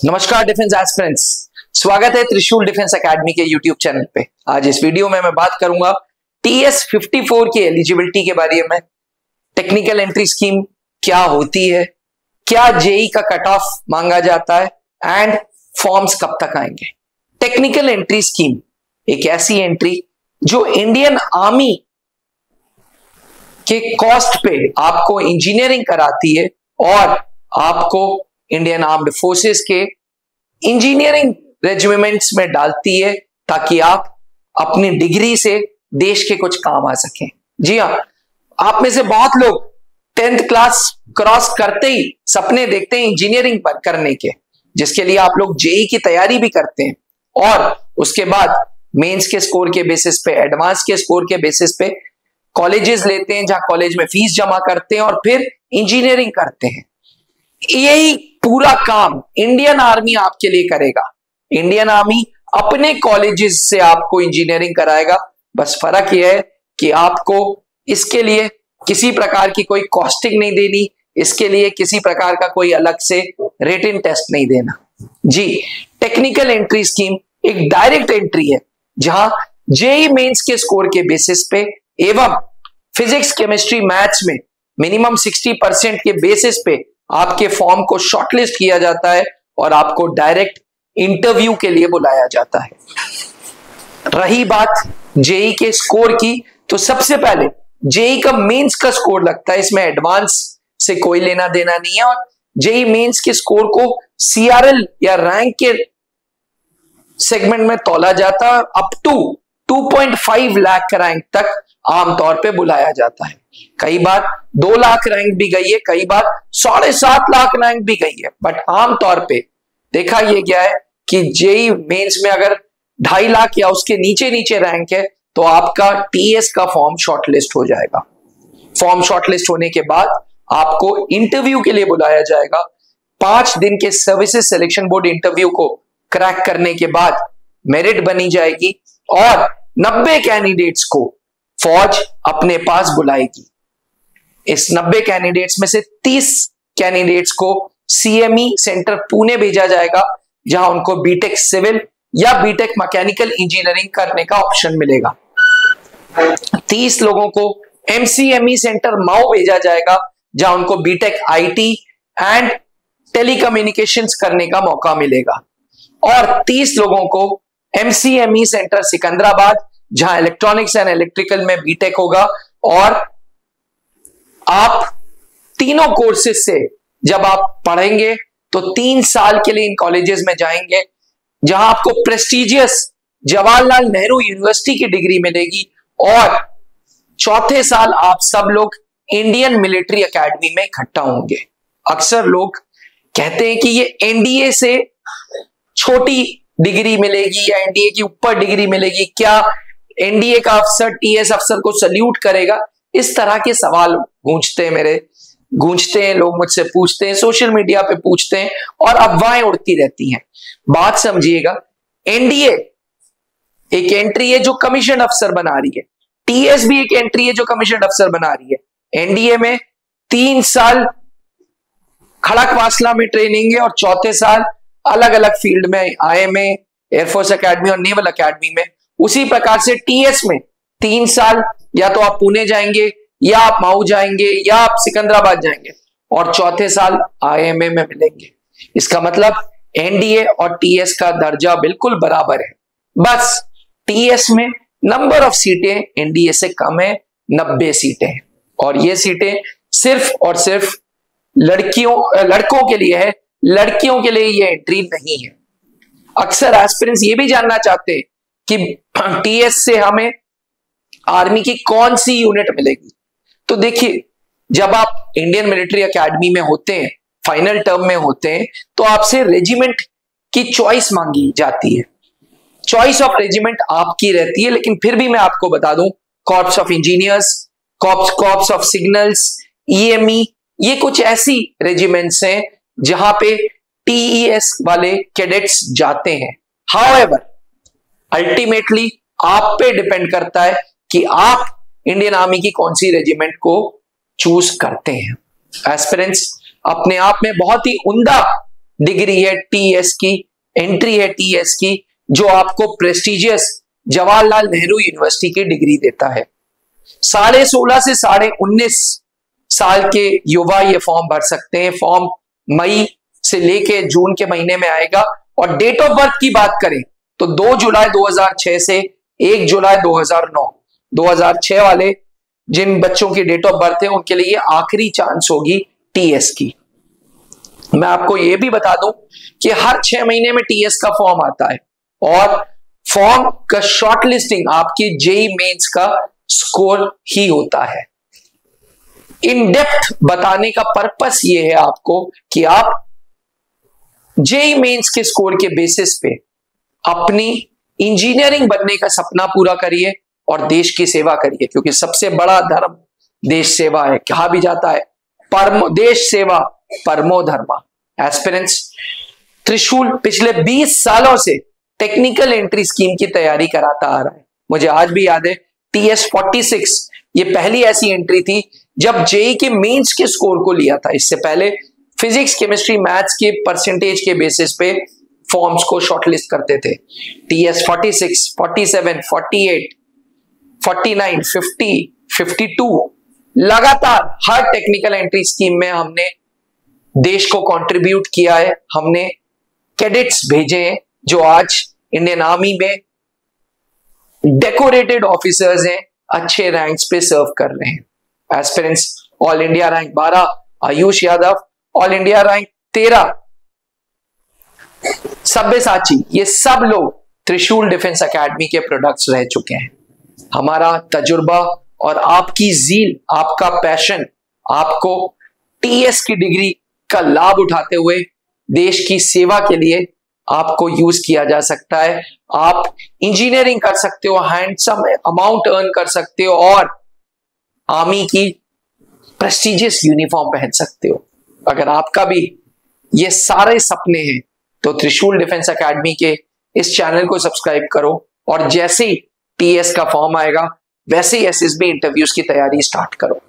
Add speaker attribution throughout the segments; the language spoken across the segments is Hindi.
Speaker 1: नमस्कार डिफेंस एस्पिरेंट्स, स्वागत है त्रिशूल डिफेंस एकेडमी के यूट्यूब चैनल पे। आज इस वीडियो में मैं बात करूंगा TS54 की एलिजिबिलिटी के बारे में। टेक्निकल एंट्री स्कीम क्या होती है, क्या जेई का कट ऑफ मांगा जाता है एंड फॉर्म्स कब तक आएंगे। टेक्निकल एंट्री स्कीम एक ऐसी एंट्री जो इंडियन आर्मी के कॉस्ट पे आपको इंजीनियरिंग कराती है और आपको इंडियन आर्म्ड फोर्सेस के इंजीनियरिंग रेजिमेंट्स में डालती है ताकि आप अपनी डिग्री से देश के कुछ काम आ सकें। जी हाँ, आप में से बहुत लोग 10th क्लास क्रॉस करते ही सपने देखते हैं इंजीनियरिंग करने के, जिसके लिए आप लोग जेई की तैयारी भी करते हैं और उसके बाद मेंस के स्कोर के बेसिस पे, एडवांस के स्कोर के बेसिस पे कॉलेजेस लेते हैं, जहां कॉलेज में फीस जमा करते हैं और फिर इंजीनियरिंग करते हैं। यही पूरा काम इंडियन आर्मी आपके लिए करेगा। इंडियन आर्मी अपने कॉलेजेस से आपको इंजीनियरिंग कराएगा। बस फर्क यह है कि आपको इसके लिए किसी प्रकार की कोई कॉस्टिंग नहीं देनी, इसके लिए किसी प्रकार का कोई अलग से रिटन टेस्ट नहीं देना। जी, टेक्निकल एंट्री स्कीम एक डायरेक्ट एंट्री है जहां जेई मेंस के स्कोर के बेसिस पे एवं फिजिक्स, केमिस्ट्री, मैथ्स में मिनिमम 60% के बेसिस पे आपके फॉर्म को शॉर्टलिस्ट किया जाता है और आपको डायरेक्ट इंटरव्यू के लिए बुलाया जाता है। रही बात जेई के स्कोर की, तो सबसे पहले जेई का मेंस का स्कोर लगता है। इसमें एडवांस से कोई लेना देना नहीं है और जेई मेंस के स्कोर को सीआरएल या रैंक के सेगमेंट में तौला जाता है। अप टू 2.5 लाख रैंक तक आमतौर पे बुलाया जाता है। कई बार 2 लाख रैंक भी गई है, कई बार 7.5 लाख रैंक भी गई है, बट आमतौर पे देखा यह गया है कि जेई मेंस में अगर 2.5 लाख या उसके नीचे नीचे रैंक है तो आपका टीएस का फॉर्म शॉर्टलिस्ट हो जाएगा। फॉर्म शॉर्टलिस्ट होने के बाद आपको इंटरव्यू के लिए बुलाया जाएगा। 5 दिन के सर्विसेज सिलेक्शन बोर्ड इंटरव्यू को क्रैक करने के बाद मेरिट बनी जाएगी और 90 कैंडिडेट्स को फौज अपने पास बुलाएगी। इस 90 कैंडिडेट्स में से 30 कैंडिडेट्स को सीएमई सेंटर पुणे भेजा जाएगा, जहां उनको बीटेक सिविल या बीटेक मैकेनिकल इंजीनियरिंग करने का ऑप्शन मिलेगा। 30 लोगों को एमसीएमई सेंटर माओ भेजा जाएगा, जहां उनको बीटेक आईटी एंड टेलीकम्युनिकेशंस करने का मौका मिलेगा और 30 लोगों को एमसीएमई सेंटर सिकंदराबाद, जहां इलेक्ट्रॉनिक्स एंड इलेक्ट्रिकल में बीटेक होगा। और आप तीनों कोर्सेज से जब आप पढ़ेंगे तो 3 साल के लिए इन कॉलेजेस में जाएंगे, जहां आपको प्रेस्टिजियस जवाहरलाल नेहरू यूनिवर्सिटी की डिग्री मिलेगी और चौथे साल आप सब लोग इंडियन मिलिट्री एकेडमी में इकट्ठा होंगे। अक्सर लोग कहते हैं कि ये एनडीए से छोटी डिग्री मिलेगी या एनडीए की ऊपर डिग्री मिलेगी, क्या एनडीए का अफसर टीएस अफसर को सल्यूट करेगा? इस तरह के सवाल गूंजते हैं, लोग मुझसे पूछते हैं, सोशल मीडिया पे पूछते हैं और अफवाहें उड़ती रहती हैं। बात समझिएगा, एनडीए एक एंट्री है जो कमीशन अफसर बना रही है, टीएस भी एक एंट्री है जो कमीशन अफसर बना रही है। एनडीए में 3 साल खड़क वासला में ट्रेनिंग है और चौथे साल अलग अलग फील्ड में आईएमए, एयरफोर्स एकेडमी और नेवल एकेडमी में। उसी प्रकार से टीएस में 3 साल या तो आप पुणे जाएंगे या आप माऊ जाएंगे या आप सिकंदराबाद जाएंगे और चौथे साल आईएमए में मिलेंगे। इसका मतलब एनडीए और टीएस का दर्जा बिल्कुल बराबर है। बस टीएस में नंबर ऑफ सीटें एनडीए से कम है, 90 सीटें हैं और ये सीटें सिर्फ और सिर्फ लड़कों के लिए है, लड़कियों के लिए ये एंट्री नहीं है। अक्सर एस्पिरेंट्स ये भी जानना चाहते हैं कि टीएस से हमें आर्मी की कौन सी यूनिट मिलेगी। तो देखिए, जब आप इंडियन मिलिट्री एकेडमी में होते हैं, फाइनल टर्म में होते हैं, तो आपसे रेजिमेंट की चॉइस मांगी जाती है। चॉइस ऑफ रेजिमेंट आपकी रहती है, लेकिन फिर भी मैं आपको बता दूं, corps of engineers, corps of signals, EME, ये कुछ ऐसी रेजिमेंट्स हैं जहां पे टीईएस वाले कैडेट्स जाते हैं। हाउएवर अल्टीमेटली आप पे डिपेंड करता है कि आप इंडियन आर्मी की कौन सी रेजिमेंट को चूज करते हैं। एस्पिरेंट्स अपने आप में बहुत ही उम्दा डिग्री है टीएस की, एंट्री है टीएस की, जो आपको प्रेस्टिजियस जवाहरलाल नेहरू यूनिवर्सिटी की डिग्री देता है। 16.5 से 19.5 साल के युवा ये फॉर्म भर सकते हैं। फॉर्म मई से लेके जून के महीने में आएगा। और डेट ऑफ बर्थ की बात करें तो 2 जुलाई 2006 से 1 जुलाई 2009, 2006 वाले जिन बच्चों की डेट ऑफ बर्थ है उनके लिए आखिरी चांस होगी टीएस की। मैं आपको यह भी बता दूं कि हर 6 महीने में टीएस का फॉर्म आता है और फॉर्म का शॉर्टलिस्टिंग आपकी जेई मेंस का स्कोर ही होता है। इन डेप्थ बताने का पर्पस यह है आपको कि आप जेई मेंस के स्कोर के बेसिस पे अपनी इंजीनियरिंग बनने का सपना पूरा करिए और देश की सेवा करिए, क्योंकि सबसे बड़ा धर्म देश सेवा है। कहा भी जाता है परमो देश सेवा परमो धर्मा। एस्पिरेंट्स, त्रिशूल पिछले 20 सालों से टेक्निकल एंट्री स्कीम की तैयारी कराता आ रहा है। मुझे आज भी याद है TS 46 ये पहली ऐसी एंट्री थी जब जेई के मेंस के स्कोर को लिया था। इससे पहले फिजिक्स, केमिस्ट्री, मैथ्स के परसेंटेज के बेसिस पे फॉर्म्स को शॉर्टलिस्ट करते थे। TS 46, 47, 48, 49, 50, 52 लगातार हर टेक्निकल एंट्री स्कीम में हमने देश को कंट्रीब्यूट किया है। हमने कैडेट्स भेजे हैं जो आज इंडियन आर्मी में डेकोरेटेड ऑफिसर्स हैं, अच्छे रैंक्स पे सर्व कर रहे हैं। Aspirants, all India rank 12 Ayush Yadav, all India rank 13 Sabyasachi, ये सब लोग त्रिशूल डिफेंस एकेडमी के प्रोडक्ट्स रह चुके हैं। हमारा तजुर्बा और आपकी जील, आपका पैशन आपको टीएस की डिग्री का लाभ उठाते हुए देश की सेवा के लिए आपको यूज किया जा सकता है। आप इंजीनियरिंग कर सकते हो, हैंडसम अमाउंट अर्न कर सकते हो और आर्मी की प्रेस्टिजियस यूनिफॉर्म पहन सकते हो। अगर आपका भी ये सारे सपने हैं तो त्रिशूल डिफेंस एकेडमी के इस चैनल को सब्सक्राइब करो और जैसे ही टीएस का फॉर्म आएगा वैसे ही एसएसबी इंटरव्यूज की तैयारी स्टार्ट करो।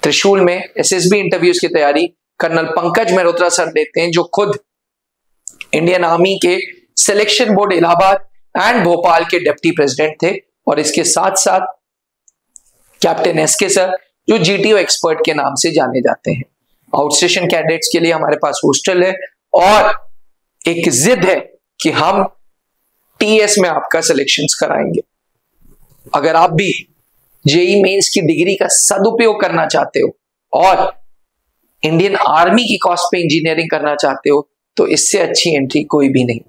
Speaker 1: त्रिशूल में एसएसबी इंटरव्यूज की तैयारी कर्नल पंकज मेहरोत्रा सर देते हैं, जो खुद इंडियन आर्मी के selection board Allahabad and Bhopal के डिप्टी प्रेसिडेंट थे। और इसके साथ साथ कैप्टन एसके सर जो जीटीओ एक्सपर्ट के नाम से जाने जाते हैं। आउटस्टेशन कैडेट्स के लिए हमारे पास हॉस्टल है और एक जिद है कि हम टीएस में आपका सिलेक्शंस कराएंगे। अगर आप भी जेई मेंस की डिग्री का सदुपयोग करना चाहते हो और इंडियन आर्मी की कॉस्ट पे इंजीनियरिंग करना चाहते हो तो इससे अच्छी एंट्री कोई भी नहीं।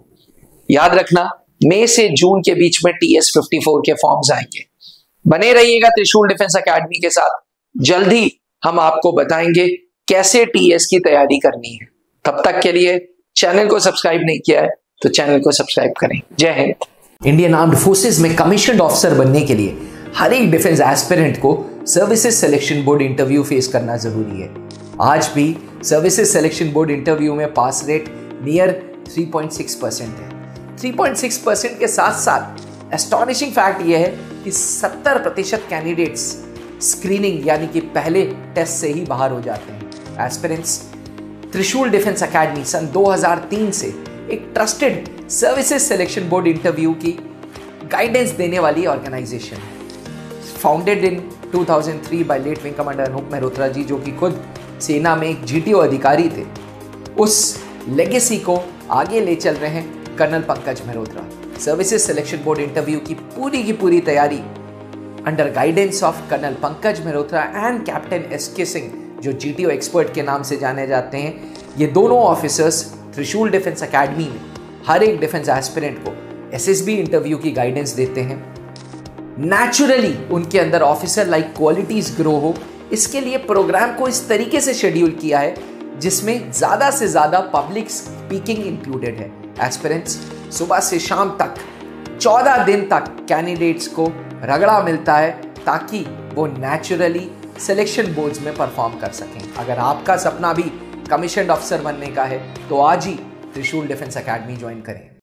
Speaker 1: याद रखना, मई से जून के बीच में TS 54 के फॉर्म्स आएंगे। बने रहिएगा त्रिशूल डिफेंस एकेडमी के साथ। जल्दी हम आपको बताएंगे कैसे टीएस की तैयारी करनी है। तब तक के लिए चैनल को सब्सक्राइब नहीं किया है तो चैनल को सब्सक्राइब करें। जय हिंद।
Speaker 2: इंडियन आर्म्ड फोर्सेज में कमीशन्ड ऑफिसर बनने के लिए हर एक डिफेंस एस्पिरेंट को services selection board interview face करना जरूरी है। आज भी सर्विसेज सिलेक्शन बोर्ड इंटरव्यू में पास रेट नियर 3.6% है। 3.6% के साथ साथ एस्टॉनिशिंग फैक्ट यह है कि 70% कैंडिडेट्स स्क्रीनिंग यानी कि पहले टेस्ट से ही बाहर हो जाते हैं। एस्पिरेंट्स, त्रिशूल डिफेंस एकेडमी सन 2003 से एक trusted services selection board interview की गाइडेंस देने वाली ऑर्गेनाइजेशन है। Founded in 2003 by late wing commander Anoop Mehrotra ji, जो कि खुद सेना में एक जीटीओ अधिकारी थे। उस लेगेसी को आगे ले चल रहे हैं colonel Pankaj Mehrotra. Services selection board interview की पूरी तैयारी under guidance of colonel Pankaj Mehrotra and captain SK Singh, जो जीटीओ एक्सपर्ट के नाम से जाने जाते हैं। ये दोनों ऑफिसर्स त्रिशूल डिफेंस एकेडमी में हर एक डिफेंस एस्पिरेंट को एसएसबी इंटरव्यू की गाइडेंस देते हैं। नेचुरली उनके अंदर ऑफिसर लाइक क्वालिटीज ग्रो हो, इसके लिए प्रोग्राम को इस तरीके से शेड्यूल किया है जिसमें ज़्यादा से ज़्यादा पब्लिक स्पीकिंग इंक्लूडेड है। एस्पिरेंट्स सुबह से शाम तक 14 दिन तक कैंडिडेट्स को रगड़ा मिलता है ताकि वो नेचुरली सिलेक्शन बोर्ड्स में परफॉर्म कर सकें। अगर आपका सपना भी कमीशन्ड ऑफिसर बनने का है तो आज ही त्रिशूल डिफेंस एकेडमी ज्वाइन करें।